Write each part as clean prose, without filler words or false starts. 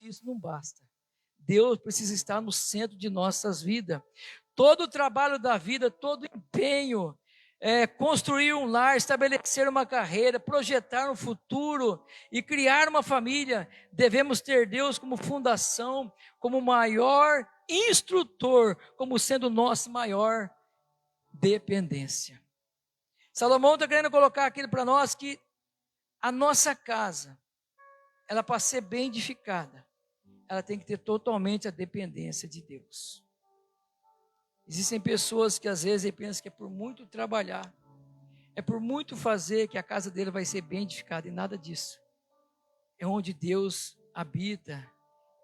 isso não basta. Deus precisa estar no centro de nossas vidas. Todo o trabalho da vida, todo o empenho, construir um lar, estabelecer uma carreira, projetar um futuro e criar uma família, devemos ter Deus como fundação, como maior instrutor, como sendo nossa maior dependência. Salomão está querendo colocar aquilo para nós que a nossa casa, ela para ser bem edificada, ela tem que ter totalmente a dependência de Deus. Existem pessoas que às vezes pensam que é por muito trabalhar, é por muito fazer que a casa dele vai ser bem edificada, e nada disso. É onde Deus habita,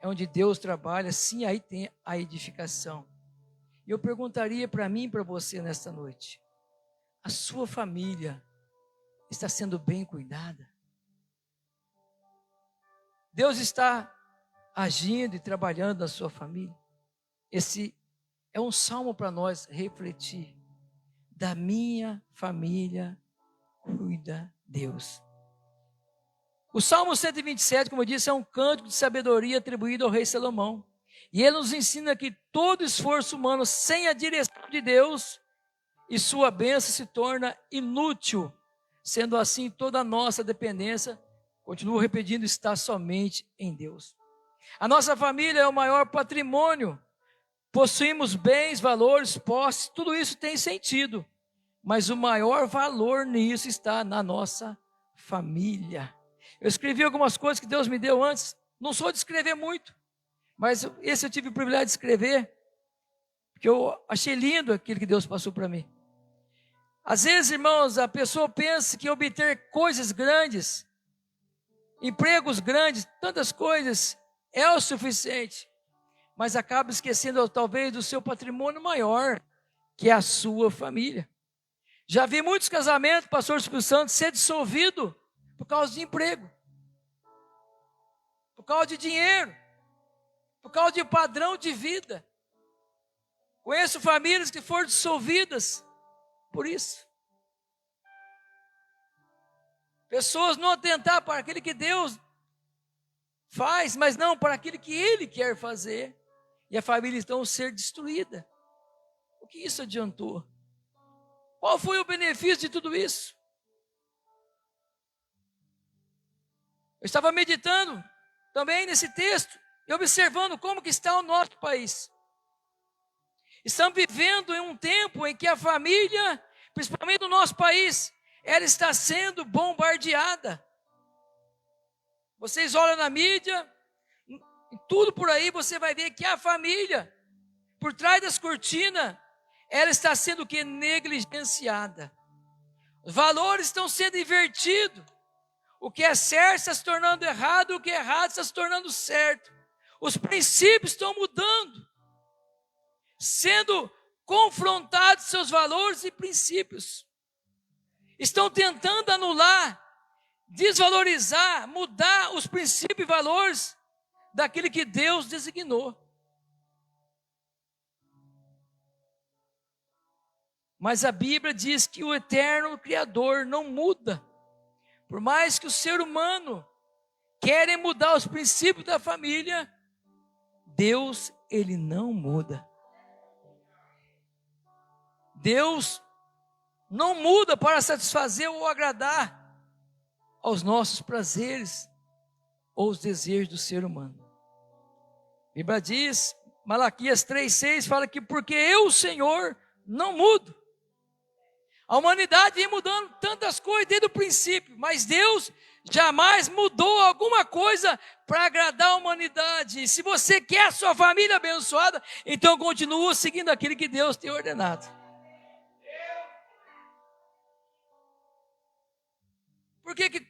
é onde Deus trabalha, sim, aí tem a edificação. E eu perguntaria para mim e para você nesta noite, a sua família está sendo bem cuidada? Deus está agindo e trabalhando na sua família? Esse é um salmo para nós refletir. Da minha família cuida Deus. O Salmo 127, como eu disse, é um cântico de sabedoria atribuído ao rei Salomão. E ele nos ensina que todo esforço humano sem a direção de Deus e sua bênção se torna inútil. Sendo assim, toda a nossa dependência, continuo repetindo, está somente em Deus. A nossa família é o maior patrimônio. Possuímos bens, valores, posses, tudo isso tem sentido. Mas o maior valor nisso está na nossa família. Eu escrevi algumas coisas que Deus me deu antes. Não sou de escrever muito, mas esse eu tive o privilégio de escrever, porque eu achei lindo aquilo que Deus passou para mim. Às vezes, irmãos, a pessoa pensa que obter coisas grandes, empregos grandes, tantas coisas, é o suficiente. Mas acaba esquecendo talvez do seu patrimônio maior, que é a sua família. Já vi muitos casamentos, pastor Espírito Santo, ser dissolvido por causa de emprego, por causa de dinheiro, por causa de padrão de vida. Conheço famílias que foram dissolvidas por isso. Pessoas não atentar para aquilo que Deus faz, mas não para aquilo que Ele quer fazer. E a família então ser destruída. O que isso adiantou? Qual foi o benefício de tudo isso? Eu estava meditando também nesse texto e observando como que está o nosso país. Estamos vivendo em um tempo em que a família, principalmente no nosso país, ela está sendo bombardeada. Vocês olham na mídia, em tudo por aí você vai ver que a família, por trás das cortinas, ela está sendo o que? Negligenciada. Os valores estão sendo invertidos. O que é certo está se tornando errado, o que é errado está se tornando certo. Os princípios estão mudando, sendo confrontados seus valores e princípios. Estão tentando anular, desvalorizar, mudar os princípios e valores daquilo que Deus designou. Mas a Bíblia diz que o eterno Criador não muda. Por mais que o ser humano querem mudar os princípios da família, Deus, Ele não muda. Deus não muda para satisfazer ou agradar aos nossos prazeres ou os desejos do ser humano. A Bíblia diz, Malaquias 3,6 fala que porque eu, o Senhor, não mudo. A humanidade vem mudando tantas coisas desde o princípio, mas Deus jamais mudou alguma coisa para agradar a humanidade. E se você quer a sua família abençoada, então continua seguindo aquilo que Deus tem ordenado.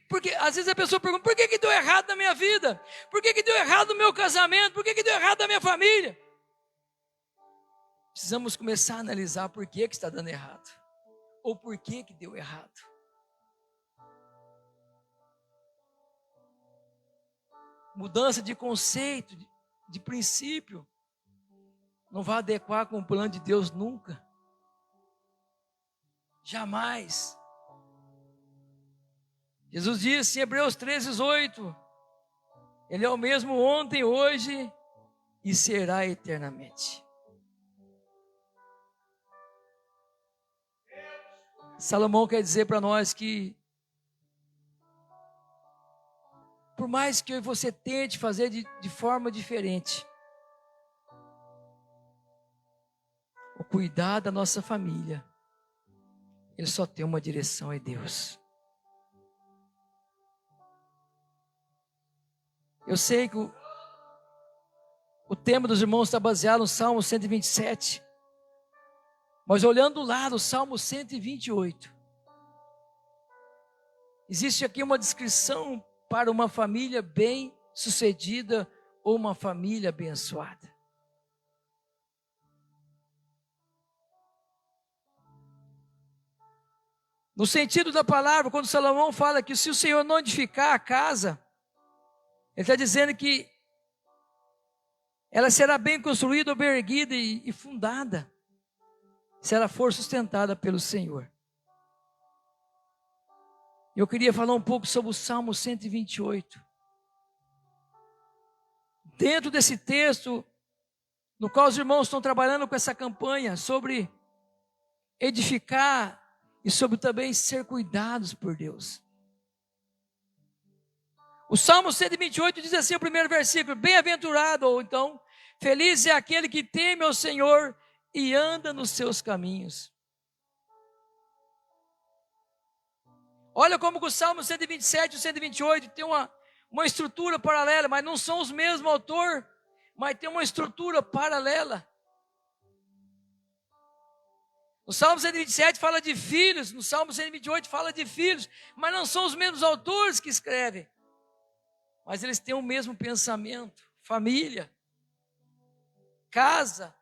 Porque às vezes a pessoa pergunta, por que deu errado na minha vida? Por que deu errado no meu casamento? Por que deu errado na minha família? Precisamos começar a analisar por que está dando errado. Ou por que deu errado. Mudança de conceito, de princípio, não vai adequar com o plano de Deus nunca. Jamais. Jesus disse em Hebreus 13:18, Ele é o mesmo ontem, hoje e será eternamente. Salomão quer dizer para nós que, por mais que eu e você tente fazer de forma diferente, o cuidar da nossa família, ele só tem uma direção, é Deus. Eu sei que o tema dos irmãos está baseado no Salmo 127. Mas olhando lá no Salmo 128, existe aqui uma descrição para uma família bem-sucedida ou uma família abençoada. No sentido da palavra, quando Salomão fala que se o Senhor não edificar a casa, ele está dizendo que ela será bem construída, bem erguida e fundada, se ela for sustentada pelo Senhor. Eu queria falar um pouco sobre o Salmo 128. Dentro desse texto, no qual os irmãos estão trabalhando com essa campanha sobre edificar e sobre também ser cuidados por Deus. O Salmo 128 diz assim, o primeiro versículo: bem-aventurado, ou então, feliz é aquele que teme ao Senhor e anda nos seus caminhos. Olha como que o Salmo 127 e o 128 tem uma estrutura paralela, mas não são os mesmos autor, mas tem uma estrutura paralela. No Salmo 127 fala de filhos, no Salmo 128 fala de filhos, mas não são os mesmos autores que escrevem. Mas eles têm o mesmo pensamento, família, casa.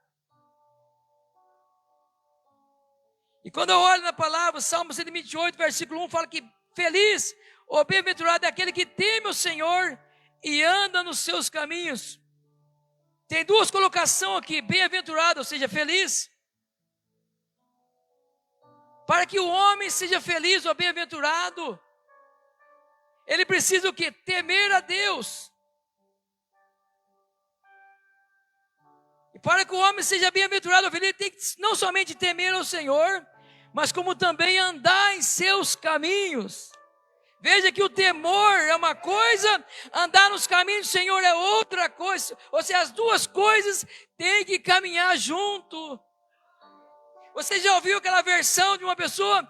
E quando eu olho na palavra, o Salmo 128, versículo 1, fala que feliz ou bem-aventurado é aquele que teme o Senhor e anda nos seus caminhos. Tem duas colocações aqui, bem-aventurado, ou seja, feliz. Para que o homem seja feliz ou bem-aventurado, ele precisa o quê? Temer a Deus. E para que o homem seja bem-aventurado, ele tem que não somente temer ao Senhor, mas como também andar em seus caminhos. Veja que o temor é uma coisa, andar nos caminhos do Senhor é outra coisa. Ou seja, as duas coisas têm que caminhar junto. Você já ouviu aquela versão de uma pessoa?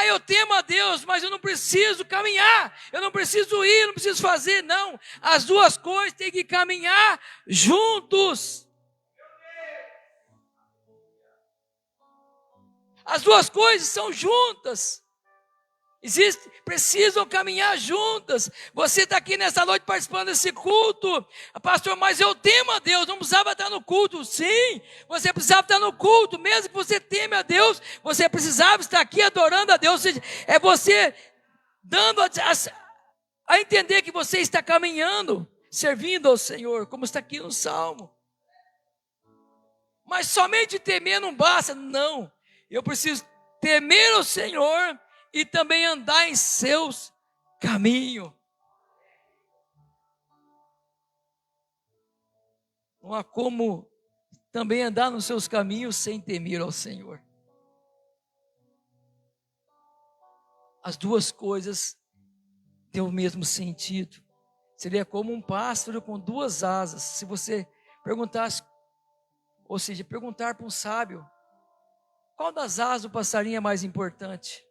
Eu temo a Deus, mas eu não preciso caminhar, eu não preciso ir, eu não preciso fazer. Não, as duas coisas têm que caminhar juntos. As duas coisas são juntas. Precisam caminhar juntas. Você está aqui nessa noite participando desse culto. Pastor, mas eu temo a Deus, não precisava estar no culto. Sim, você precisava estar no culto. Mesmo que você teme a Deus, você precisava estar aqui adorando a Deus. Ou seja, é você dando a entender que você está caminhando, servindo ao Senhor, como está aqui no Salmo. Mas somente temer não basta. Não, eu preciso temer ao Senhor e também andar em seus caminhos. Não há como também andar nos seus caminhos sem temer ao Senhor. As duas coisas têm o mesmo sentido. Seria como um pássaro com duas asas. Se você perguntasse, ou seja, perguntar para um sábio, qual das asas do passarinho é mais importante?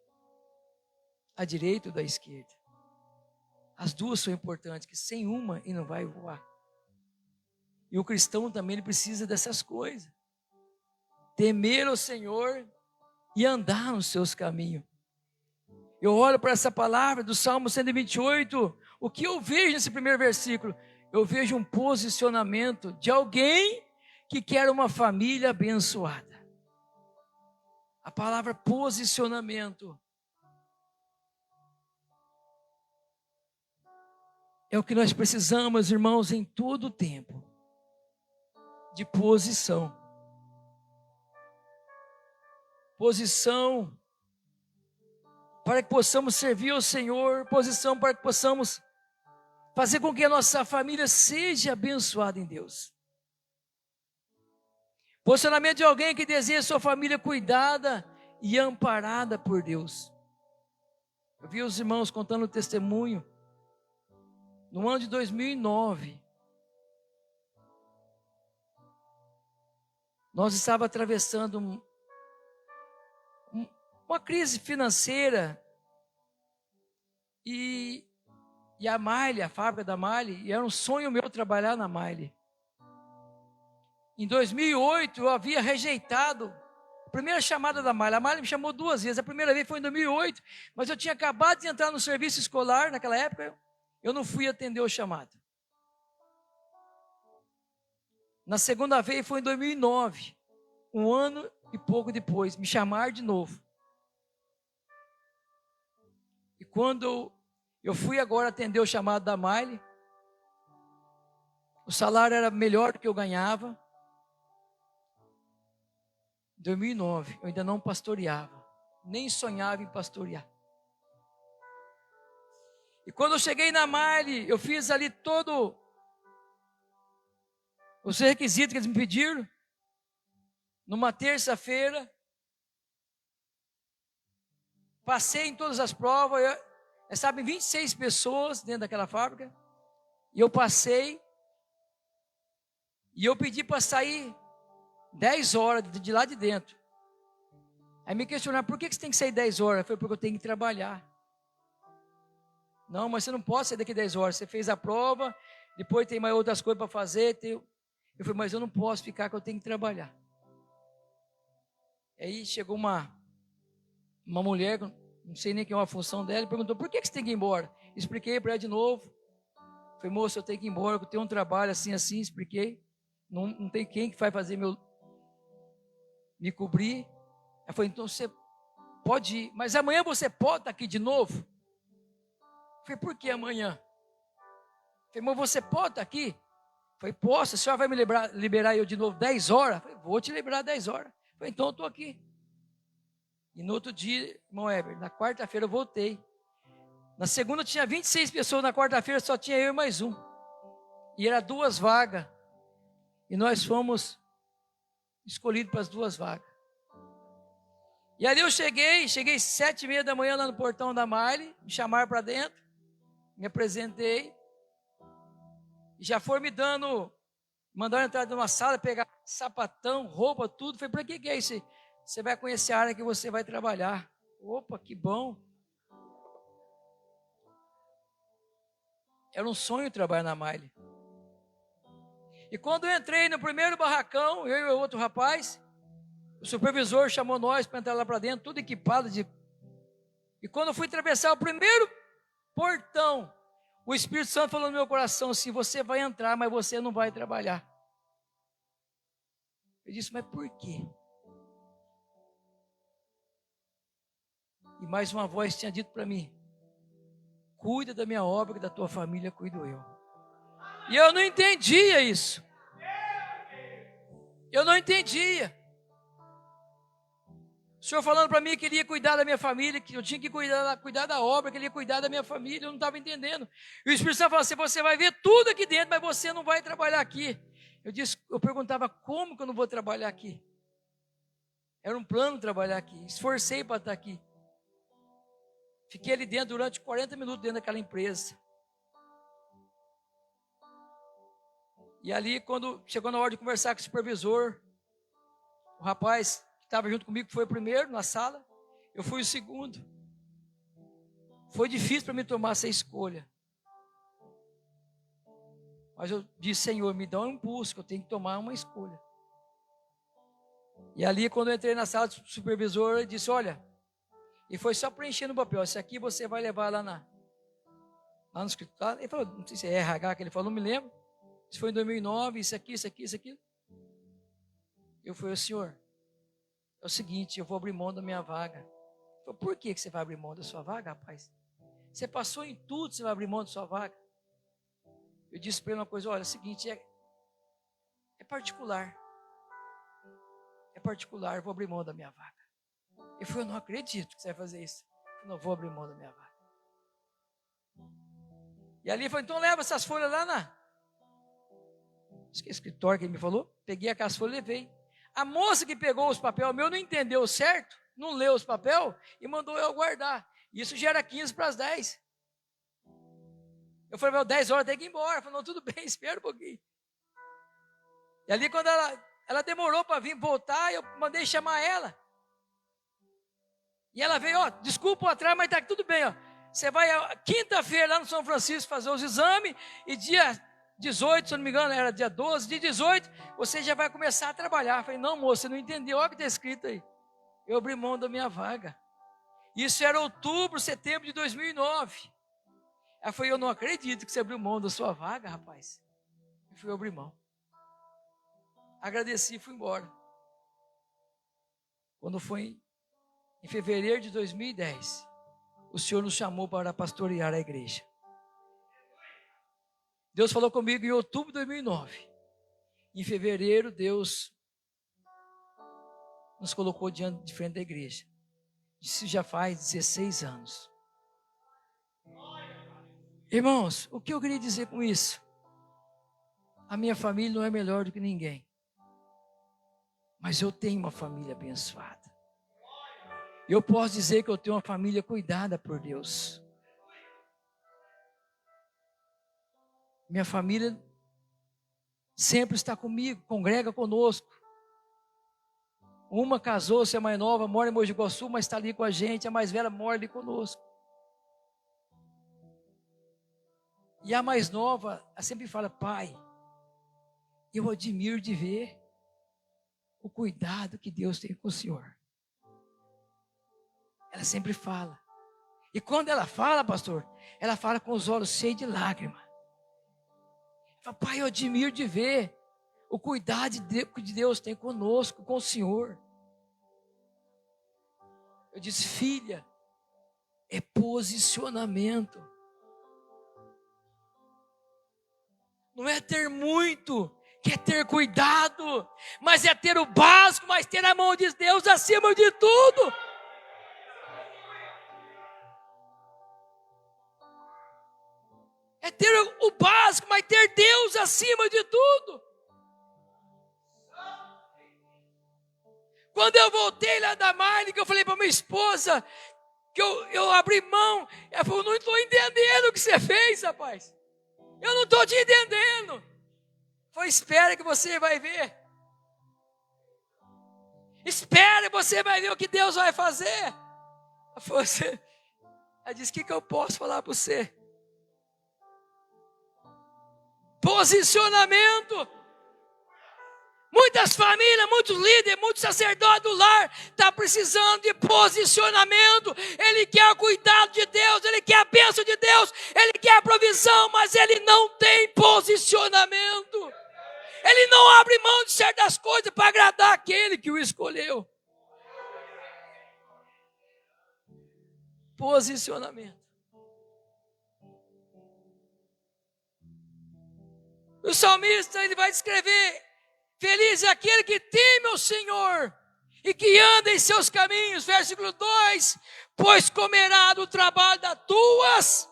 A direita ou da esquerda? As duas são importantes, que sem uma ele não vai voar. E o cristão também ele precisa dessas coisas. Temer ao Senhor e andar nos seus caminhos. Eu olho para essa palavra do Salmo 128, o que eu vejo nesse primeiro versículo? Eu vejo um posicionamento de alguém que quer uma família abençoada. A palavra posicionamento é o que nós precisamos, irmãos, em todo o tempo. De posição. Posição para que possamos servir ao Senhor. Posição para que possamos fazer com que a nossa família seja abençoada em Deus. Posicionamento de alguém que deseja sua família cuidada e amparada por Deus. Eu vi os irmãos contando o testemunho. No ano de 2009, nós estávamos atravessando uma crise financeira. E a Maile, a fábrica da Maile, e era um sonho meu trabalhar na Maile. Em 2008, eu havia rejeitado a primeira chamada da Maile. A Maile me chamou 2 vezes. A primeira vez foi em 2008, mas eu tinha acabado de entrar no serviço escolar naquela época. Eu não fui atender o chamado. Na segunda vez foi em 2009, 1 ano e pouco depois, me chamaram de novo. E quando eu fui agora atender o chamado da Maile, o salário era melhor do que eu ganhava. Em 2009, eu ainda não pastoreava, nem sonhava em pastorear. E quando eu cheguei na Maile, eu fiz ali todo os requisitos que eles me pediram. Numa terça-feira, passei em todas as provas. Sabe, 26 pessoas dentro daquela fábrica. E eu passei. E eu pedi para sair 10 horas de lá de dentro. Aí me questionaram, por que você tem que sair 10 horas? Eu falei, porque eu tenho que trabalhar. Não, mas você não pode sair daqui 10 horas. Você fez a prova, depois tem mais outras coisas para fazer. Eu falei, mas eu não posso ficar, que eu tenho que trabalhar. Aí chegou uma mulher, não sei nem quem é a função dela, e perguntou, por que você tem que ir embora? Expliquei para ela de novo. Falei, moço, eu tenho que ir embora, eu tenho um trabalho assim, expliquei. Não tem quem que vai fazer me cobrir. Ela falou, então você pode ir, mas amanhã você pode estar aqui de novo? Eu falei, por que amanhã? Eu falei, mas você pode estar aqui? Eu falei, posso, a senhora vai me liberar eu de novo 10 horas? Eu falei, vou te liberar 10 horas. Eu falei, então eu estou aqui. E no outro dia, irmão Heber, na quarta-feira eu voltei. Na segunda tinha 26 pessoas, na quarta-feira só tinha eu e mais um. E era 2 vagas. E nós fomos escolhidos para as 2 vagas. E ali eu cheguei 7h30 da manhã lá no portão da Maile, me chamaram para dentro, me apresentei. E já foram me mandaram entrar numa sala, pegar sapatão, roupa, tudo. Falei, para que é isso? Você vai conhecer a área que você vai trabalhar. Opa, que bom. Era um sonho trabalhar na Maile. E quando eu entrei no primeiro barracão, eu e o outro rapaz, o supervisor chamou nós para entrar lá para dentro, tudo equipado. E quando eu fui atravessar o primeiro portão, o Espírito Santo falou no meu coração assim, você vai entrar, mas você não vai trabalhar. Eu disse, mas por quê? E mais uma voz tinha dito para mim, cuida da minha obra, que da tua família cuido eu. E eu não entendia isso. Eu não entendia. O Senhor falando para mim que Ele ia cuidar da minha família, que eu tinha que cuidar da obra, que Ele ia cuidar da minha família, eu não estava entendendo. E o Espírito Santo falou assim, você vai ver tudo aqui dentro, mas você não vai trabalhar aqui. Eu perguntava, como que eu não vou trabalhar aqui? Era um plano trabalhar aqui, esforcei para estar aqui. Fiquei ali dentro durante 40 minutos dentro daquela empresa. E ali, quando chegou na hora de conversar com o supervisor, o rapaz que estava junto comigo foi o primeiro na sala, eu fui o segundo. Foi difícil para mim tomar essa escolha. Mas eu disse, Senhor, me dá um impulso, que eu tenho que tomar uma escolha. E ali, quando eu entrei na sala do supervisor, ele disse, olha, e foi só preenchendo o papel, isso aqui você vai levar lá no escritório. Ele falou, não sei se é RH que ele falou, não me lembro. Isso foi em 2009, isso aqui. Eu falei, Senhor, é o seguinte, eu vou abrir mão da minha vaga. Ele falou, por que você vai abrir mão da sua vaga, rapaz? Você passou em tudo, você vai abrir mão da sua vaga? Eu disse para ele uma coisa, olha, é o seguinte, é particular. É particular, eu vou abrir mão da minha vaga. Ele falou, eu não acredito que você vai fazer isso. Eu não vou abrir mão da minha vaga. E ali falou, então leva essas folhas lá acho que é escritório que ele me falou. Peguei aquelas folhas e levei. A moça que pegou os papéis meu não entendeu certo, não leu os papéis e mandou eu guardar. Isso já era 15 para as 10. Eu falei, 10 horas tem que ir embora. Ela falou, não, tudo bem, espera um pouquinho. E ali quando ela demorou para vir voltar, eu mandei chamar ela. E ela veio, desculpa o atraso, mas está tudo bem, Você vai quinta-feira lá no São Francisco fazer os exames e dia 18, se eu não me engano, era dia 12, dia 18, você já vai começar a trabalhar. Eu falei, não, moça, você não entendeu, olha o que está escrito aí. Eu abri mão da minha vaga. Isso era outubro, setembro de 2009. Ela falou, eu não acredito que você abriu mão da sua vaga, rapaz. Eu fui abrir mão. Agradeci e fui embora. Quando foi em fevereiro de 2010, o Senhor nos chamou para pastorear a igreja. Deus falou comigo em outubro de 2009. Em fevereiro, Deus nos colocou diante de frente da igreja. Isso já faz 16 anos. Irmãos, o que eu queria dizer com isso? A minha família não é melhor do que ninguém. Mas eu tenho uma família abençoada. Eu posso dizer que eu tenho uma família cuidada por Deus. Minha família sempre está comigo, congrega conosco. Uma casou-se, a mais nova mora em Mogi Guaçu, mas está ali com a gente. A mais velha mora ali conosco. E a mais nova, ela sempre fala, pai, eu admiro de ver o cuidado que Deus tem com o senhor. Ela sempre fala. E quando ela fala, pastor, ela fala com os olhos cheios de lágrimas. Ela fala, pai, eu admiro de ver o cuidado que Deus tem conosco, com o senhor. Eu disse, filha, é posicionamento. Não é ter muito, que é ter cuidado, mas é ter o básico, mas ter a mão de Deus acima de tudo. É ter o básico, mas ter Deus acima de tudo. Quando eu voltei lá da Marne, que eu falei para minha esposa, que eu abri mão, ela falou, não estou entendendo o que você fez, rapaz. Eu não estou te entendendo. Foi, espera que você vai ver. Espera, você vai ver o que Deus vai fazer. Ela disse, o que eu posso falar para você? Posicionamento. Muitas famílias, muitos líderes, muitos sacerdotes do lar estão precisando de posicionamento. Ele quer o cuidado de Deus, ele quer a bênção de Deus, ele quer a provisão, mas ele não tem posicionamento. Ele não abre mão de certas coisas para agradar aquele que o escolheu. Posicionamento. O salmista, ele vai descrever: feliz é aquele que teme ao Senhor e que anda em seus caminhos. Versículo 2: pois comerá do trabalho das tuas,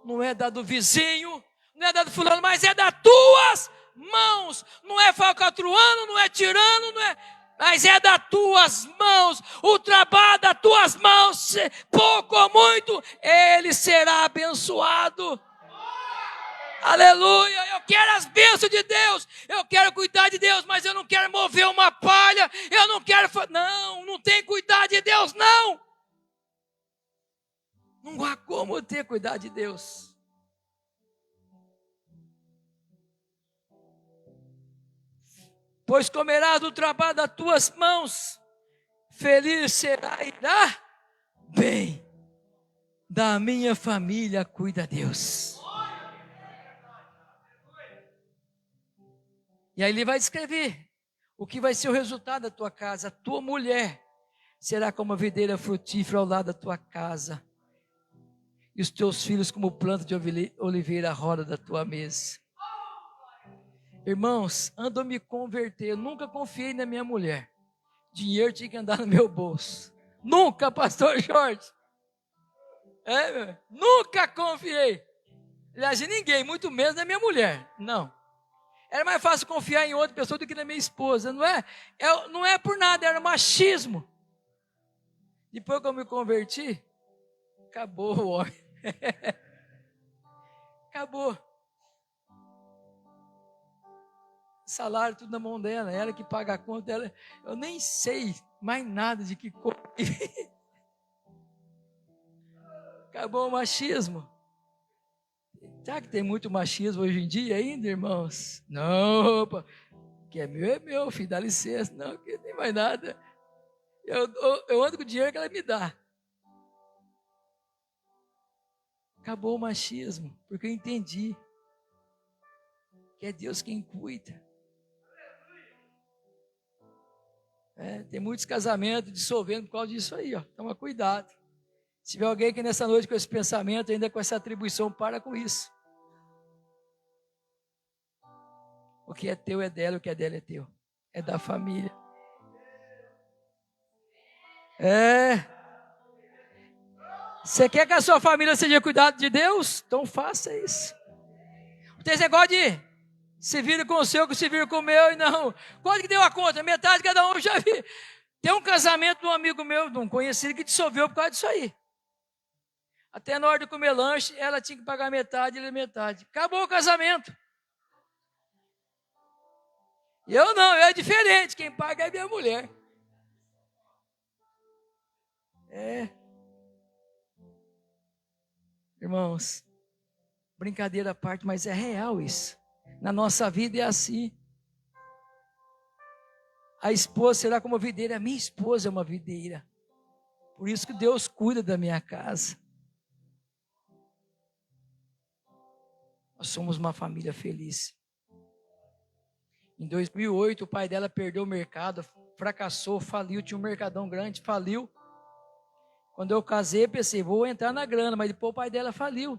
não é da do vizinho, não é da do fulano, mas é das tuas mãos. Não é falcatruano, não é tirano, não é, mas é das tuas mãos. O trabalho das tuas mãos, pouco ou muito, ele será abençoado. Aleluia, eu quero as bênçãos de Deus, eu quero cuidar de Deus, mas eu não quero mover uma palha, eu não quero, não tem cuidar de Deus, não. Não há como ter cuidar de Deus. Pois comerás do trabalho das tuas mãos, feliz será e dá bem. Da minha família cuida Deus. E aí ele vai descrever o que vai ser o resultado da tua casa. A tua mulher será como a videira frutífera ao lado da tua casa, e os teus filhos como planta de oliveira à roda da tua mesa. Irmãos, ando a me converter. Eu nunca confiei na minha mulher. Dinheiro tinha que andar no meu bolso. Nunca, pastor Jorge. Nunca confiei. Aliás, de ninguém, muito menos da minha mulher. Não. Era mais fácil confiar em outra pessoa do que na minha esposa. Não é por nada, era machismo. Depois que eu me converti, acabou o homem. Acabou. Salário tudo na mão dela, ela que paga a conta dela. Eu nem sei mais nada de que coisa. Acabou o machismo. Será que tem muito machismo hoje em dia ainda, irmãos? Não, opa. Que é meu, filho, dá licença. Não, que não tem mais nada. Eu ando com o dinheiro que ela me dá. Acabou o machismo, porque eu entendi que é Deus quem cuida. Tem muitos casamentos dissolvendo por causa disso aí, ó. Toma cuidado. Se tiver alguém que nessa noite com esse pensamento, ainda com essa atribuição, para com isso. O que é teu é dela, o que é dela é teu. É da família. Você quer que a sua família seja cuidada de Deus? Então faça isso. Não tem esse negócio de se vira com o seu, que se vira com o meu, e não. Quanto que deu a conta? Metade de cada um, eu já vi. Tem um casamento de um amigo meu, de um conhecido, que dissolveu por causa disso aí. Até na hora de comer lanche, ela tinha que pagar metade, ele metade. Acabou o casamento. Eu não, eu é diferente. Quem paga é minha mulher. Irmãos, brincadeira à parte, mas é real isso. Na nossa vida é assim. A esposa será como videira, a minha esposa é uma videira. Por isso que Deus cuida da minha casa. Nós somos uma família feliz. Em 2008, o pai dela perdeu o mercado, fracassou, faliu, tinha um mercadão grande, faliu. Quando eu casei, pensei, vou entrar na grana, mas depois o pai dela faliu.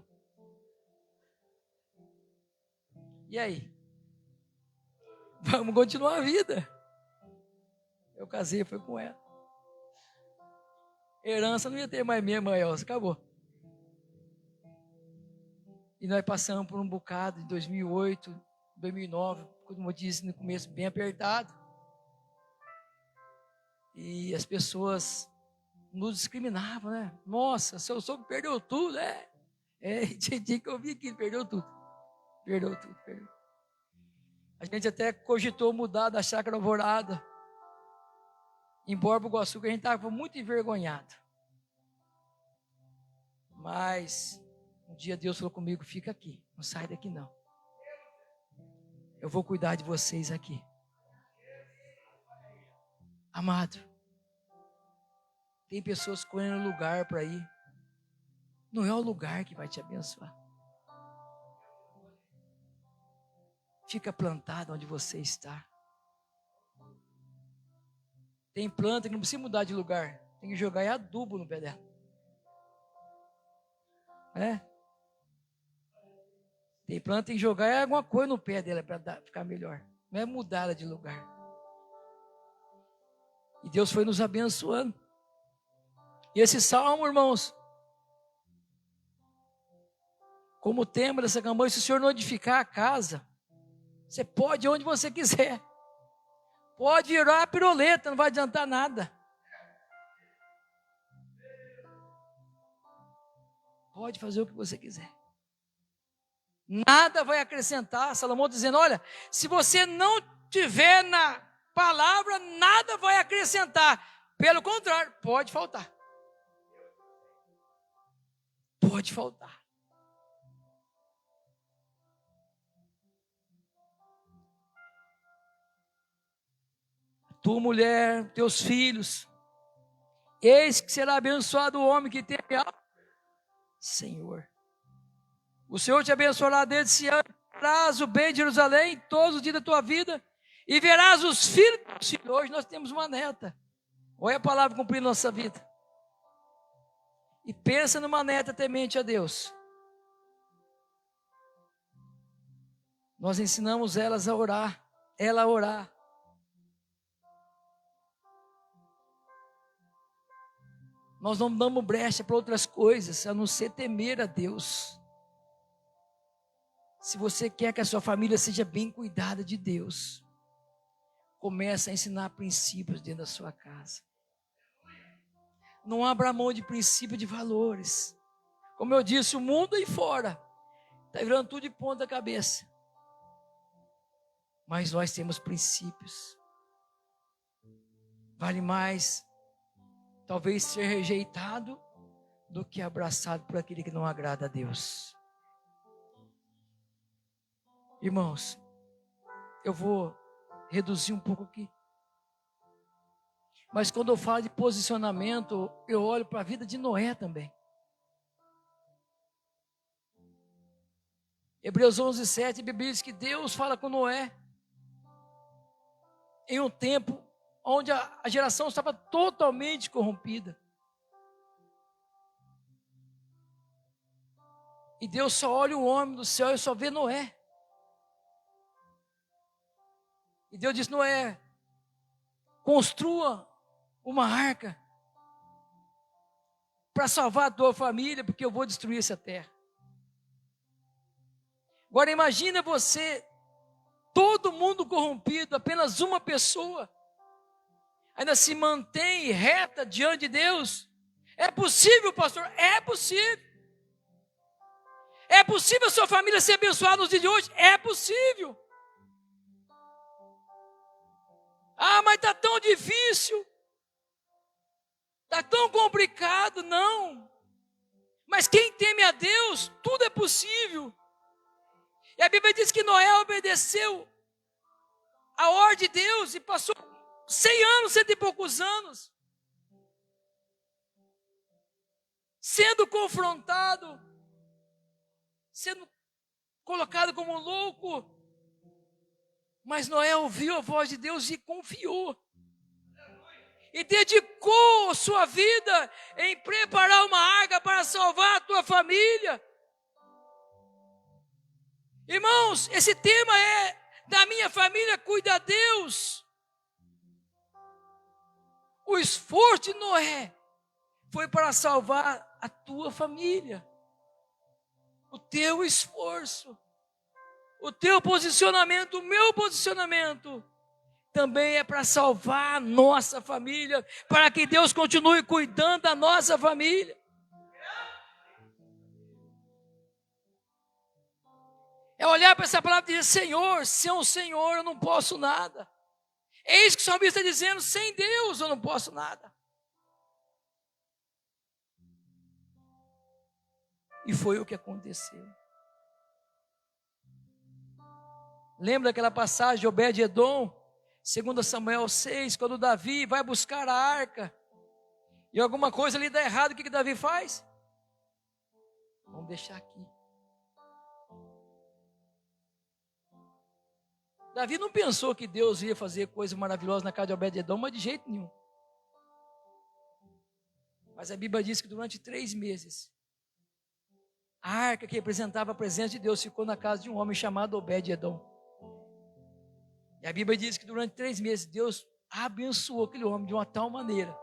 E aí? Vamos continuar a vida. Eu casei, foi com ela. Herança não ia ter mais minha mãe, acabou. E nós passamos por um bocado de 2008, 2009, como eu disse no começo, bem apertado. E as pessoas nos discriminavam, né? Nossa, seu sogro perdeu tudo, tinha dia que eu vi que ele perdeu tudo. Perdeu. A gente até cogitou mudar da Chácara Alvorada. Embora o Iguaçu, que a gente estava muito envergonhado. Mas um dia Deus falou comigo, fica aqui, não sai daqui não. Eu vou cuidar de vocês aqui. Amado, tem pessoas escolhendo lugar para ir. Não é o lugar que vai te abençoar. Fica plantado onde você está. Tem planta que não precisa mudar de lugar. Tem que jogar adubo no pé dela. Tem planta que tem que jogar alguma coisa no pé dela para ficar melhor. Não é mudar ela de lugar. E Deus foi nos abençoando. E esse salmo, irmãos, como tema dessa campanha, se o Senhor não edificar a casa, você pode ir onde você quiser. Pode virar a piroleta, não vai adiantar nada. Pode fazer o que você quiser. Nada vai acrescentar. Salomão dizendo, olha, se você não tiver na palavra, nada vai acrescentar. Pelo contrário, pode faltar. Pode faltar. Tua mulher, teus filhos, eis que será abençoado o homem que tem alma. Senhor, o Senhor te abençoará desde Sião, verás o bem de Jerusalém todos os dias da tua vida, e verás os filhos. Hoje nós temos uma neta. Olha a palavra cumprir nossa vida. E pensa numa neta temente a Deus. Nós ensinamos ela a orar. Nós não damos brecha para outras coisas, a não ser temer a Deus. Se você quer que a sua família seja bem cuidada de Deus, comece a ensinar princípios dentro da sua casa. Não abra mão de princípios, de valores. Como eu disse, o mundo aí fora está virando tudo de ponta cabeça. Mas nós temos princípios. Vale mais, talvez, ser rejeitado do que abraçado por aquele que não agrada a Deus. Irmãos, eu vou reduzir um pouco aqui. Mas quando eu falo de posicionamento, eu olho para a vida de Noé também. Hebreus 11:7, a Bíblia diz que Deus fala com Noé em um tempo onde a geração estava totalmente corrompida. E Deus só olha o homem do céu e só vê Noé. E Deus diz: Noé, construa uma arca para salvar a tua família, porque eu vou destruir essa terra. Agora imagina você, todo mundo corrompido, apenas uma pessoa ainda se mantém reta diante de Deus. É possível, pastor? É possível. É possível a sua família ser abençoada nos dias de hoje? É possível. Ah, mas está tão difícil. Está tão complicado. Não. Mas quem teme a Deus, tudo é possível. E a Bíblia diz que Noé obedeceu a ordem de Deus e passou 100 anos, 100 e poucos anos, sendo confrontado, sendo colocado como louco. Mas Noé ouviu a voz de Deus e confiou. E dedicou sua vida em preparar uma arca para salvar a tua família. Irmãos, esse tema é: da minha família cuida Deus. O esforço de Noé foi para salvar a tua família. O teu esforço, o teu posicionamento, o meu posicionamento também é para salvar a nossa família, para que Deus continue cuidando da nossa família. É olhar para essa palavra e dizer: Senhor, sem o Senhor eu não posso nada. É isso que o salmista está dizendo: sem Deus eu não posso nada. E foi o que aconteceu. Lembra daquela passagem de Obed-Edom, 2 Samuel 6, quando Davi vai buscar a arca, e alguma coisa ali dá errado, o que Davi faz? Vamos deixar aqui. Davi não pensou que Deus ia fazer coisa maravilhosa na casa de Obed-Edom, mas de jeito nenhum. Mas a Bíblia diz que durante 3 meses, a arca que representava a presença de Deus ficou na casa de um homem chamado Obed-Edom. E a Bíblia diz que durante 3 meses, Deus abençoou aquele homem de uma tal maneira.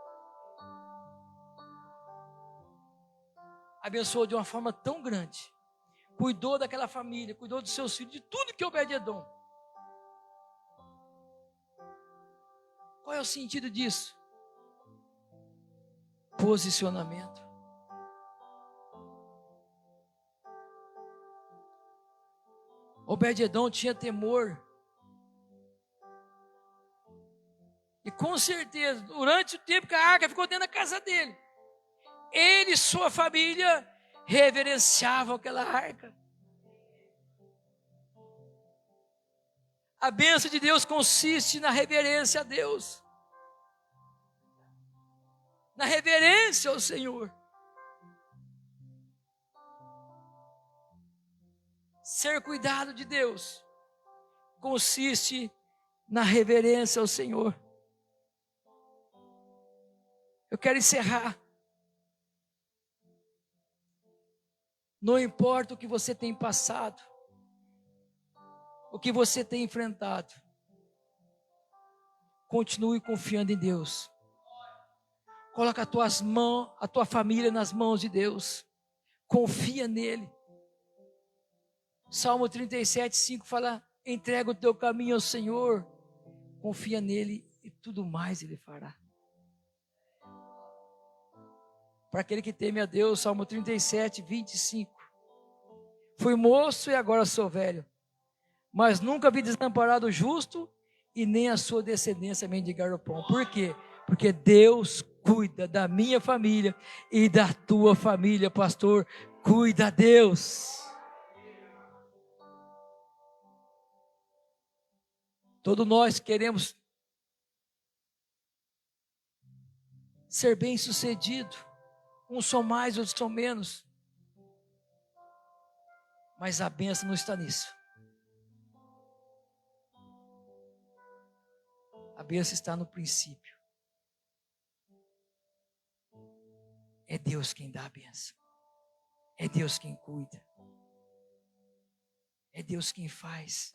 Abençoou de uma forma tão grande. Cuidou daquela família, cuidou dos seus filhos, de tudo que Obed-Edom. Qual é o sentido disso? Posicionamento. Obed-Edom tinha temor. E com certeza, durante o tempo que a arca ficou dentro da casa dele, ele e sua família reverenciavam aquela arca. A bênção de Deus consiste na reverência a Deus, na reverência ao Senhor. Ser cuidado de Deus consiste na reverência ao Senhor. Eu quero encerrar. Não importa o que você tem passado, o que você tem enfrentado, continue confiando em Deus. Coloca a tua família nas mãos de Deus. Confia nele. Salmo 37:5 fala: entrega o teu caminho ao Senhor, confia nele e tudo mais ele fará. Para aquele que teme a Deus, Salmo 37:25. Fui moço e agora sou velho, mas nunca vi desamparado o justo e nem a sua descendência mendigar o pão. Por quê? Porque Deus cuida da minha família e da tua família, pastor. Cuida Deus. Todos nós queremos ser bem-sucedido. Uns são mais, outros são menos. Mas a bênção não está nisso. A bênção está no princípio. É Deus quem dá a bênção. É Deus quem cuida. É Deus quem faz.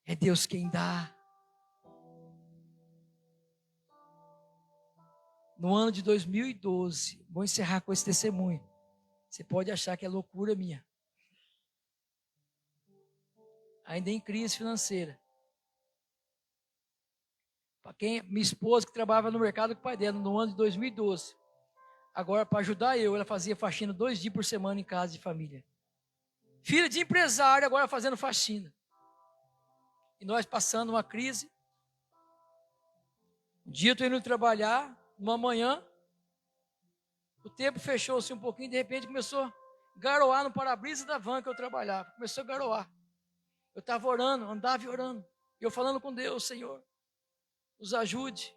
É Deus quem dá. No ano de 2012, vou encerrar com esse testemunho. Você pode achar que é loucura minha. Ainda em crise financeira. Para quem, minha esposa que trabalhava no mercado com o pai dela, no ano de 2012. Agora, para ajudar eu, ela fazia faxina 2 dias por semana em casa de família. Filha de empresário, agora fazendo faxina. E nós passando uma crise. Um dia eu estou indo trabalhar, uma manhã, o tempo fechou-se um pouquinho, de repente começou a garoar no para-brisa da van que eu trabalhava. Começou a garoar. Eu estava orando, andava e orando. E eu falando com Deus: Senhor, nos ajude.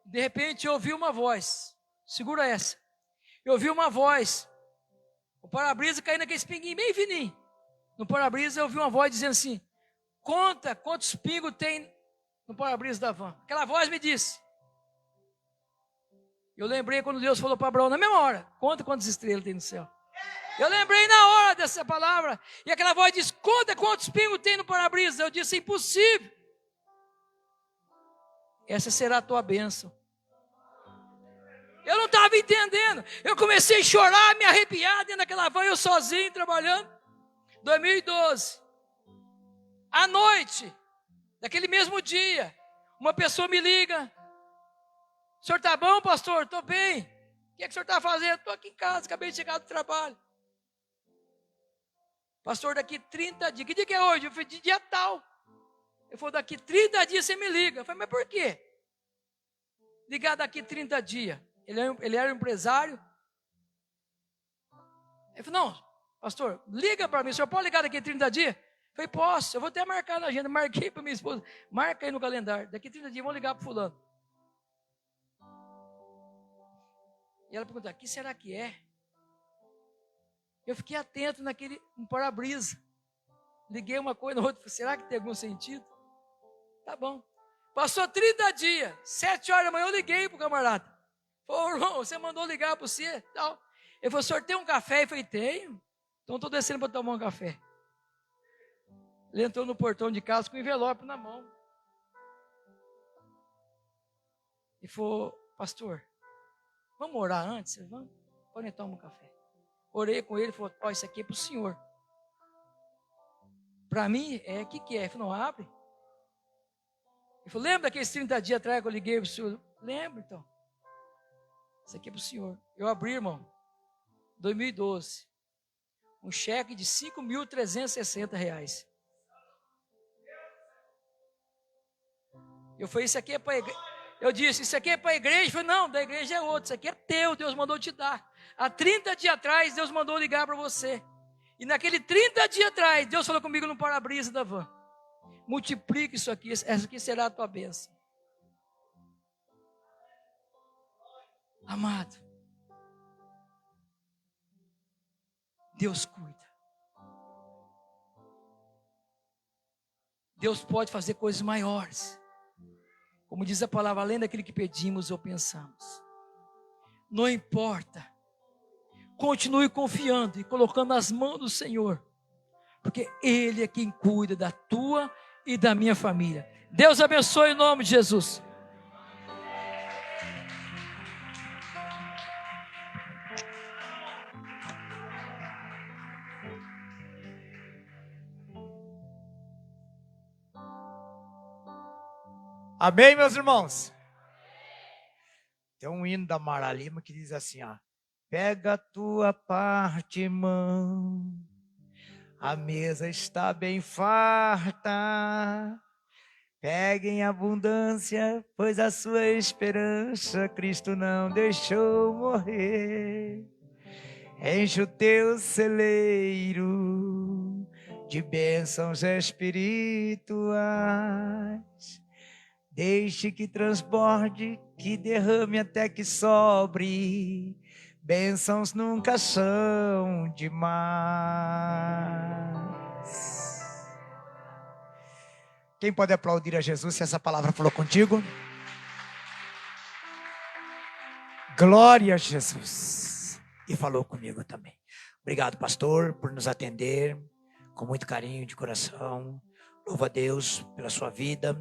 De repente eu ouvi uma voz. Segura essa. Eu ouvi uma voz. O para-brisa caindo naquele espinguinho bem fininho. No para-brisa eu ouvi uma voz dizendo assim: conta quantos pingos tem no para-brisa da van. Aquela voz me disse. Eu lembrei quando Deus falou para Abraão, na mesma hora: conta quantas estrelas tem no céu. Eu lembrei na hora dessa palavra. E aquela voz disse: conta quantos pingos tem no para-brisa. Eu disse: impossível. Essa será a tua bênção. Eu não estava entendendo. Eu comecei a chorar, me arrepiar dentro daquela van, eu sozinho trabalhando. 2012. À noite, daquele mesmo dia, uma pessoa me liga: o senhor está bom, pastor? Estou bem. O que é que o senhor está fazendo? Estou aqui em casa, acabei de chegar do trabalho. Pastor, daqui 30 dias. Que dia que é hoje? Eu falei: de dia tal. Ele falou: daqui 30 dias você me liga. Eu falei: mas por quê? Ligar daqui 30 dias. Ele era um empresário. Ele falou: não, pastor, liga para mim. O senhor pode ligar daqui 30 dias? Eu falei: posso, eu vou até marcar na agenda. Marquei para minha esposa. Marca aí no calendário. Daqui 30 dias vamos ligar para fulano. E ela perguntou: o que será que é? Eu fiquei atento no para-brisa. Liguei uma coisa na outra. Será que tem algum sentido? Tá bom. Passou 30 dias. 7 horas da manhã eu liguei para o camarada. Falei: irmão, você mandou ligar para você? Tal. Ele falou: o senhor tem um café? Eu falei: tenho. Então estou descendo para tomar um café. Ele entrou no portão de casa com o envelope na mão. E falou: pastor, vamos orar antes? Vamos? Pode tomar um café. Orei com ele e falou: ó, isso aqui é para o senhor. Para mim, o que é? Ele falou: não, abre. Ele falou: lembra daqueles 30 dias atrás que eu liguei para o senhor? Lembro, então. Isso aqui é para o senhor. Eu abri, irmão, 2012, um cheque de R$5.360. Eu falei: isso aqui é para a igreja. Eu disse: isso aqui é para a igreja? Ele falou: não, da igreja é outro, isso aqui é teu, Deus mandou te dar. Há 30 dias atrás, Deus mandou ligar para você. E naquele 30 dias atrás, Deus falou comigo no para-brisa da van: multiplica isso aqui, essa aqui será a tua bênção. Amado, Deus cuida. Deus pode fazer coisas maiores. Como diz a palavra, além daquilo que pedimos ou pensamos. Não importa. Continue confiando e colocando nas mãos do Senhor. Porque Ele é quem cuida da tua e da minha família. Deus abençoe em nome de Jesus. Amém, meus irmãos? Tem um hino da Mara Lima que diz assim, ó. Pega a tua parte, irmão, a mesa está bem farta. Pega em abundância, pois a sua esperança Cristo não deixou morrer. Enche o teu celeiro de bênçãos espirituais. Deixe que transborde, que derrame até que sobre. Bênçãos nunca são demais. Quem pode aplaudir a Jesus se essa palavra falou contigo? Glória a Jesus. E falou comigo também. Obrigado, pastor, por nos atender com muito carinho de coração. Louva a Deus pela sua vida.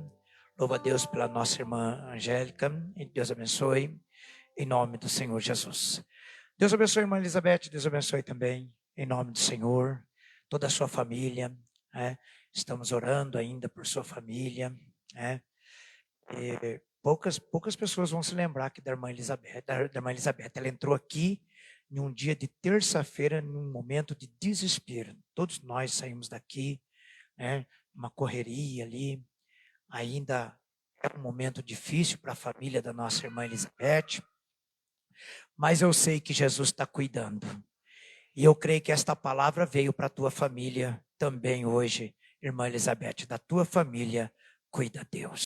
Louva a Deus pela nossa irmã Angélica. E Deus abençoe. Em nome do Senhor Jesus. Deus abençoe a irmã Elizabeth. Deus abençoe também. Em nome do Senhor. Toda a sua família. Estamos orando ainda por sua família. E poucas pessoas vão se lembrar que da irmã Elizabeth. Ela entrou aqui em um dia de terça-feira, num momento de desespero. Todos nós saímos daqui, uma correria ali. Ainda é um momento difícil para a família da nossa irmã Elizabeth. Mas eu sei que Jesus está cuidando. E eu creio que esta palavra veio para a tua família também hoje. Irmã Elizabeth, da tua família, cuida Deus.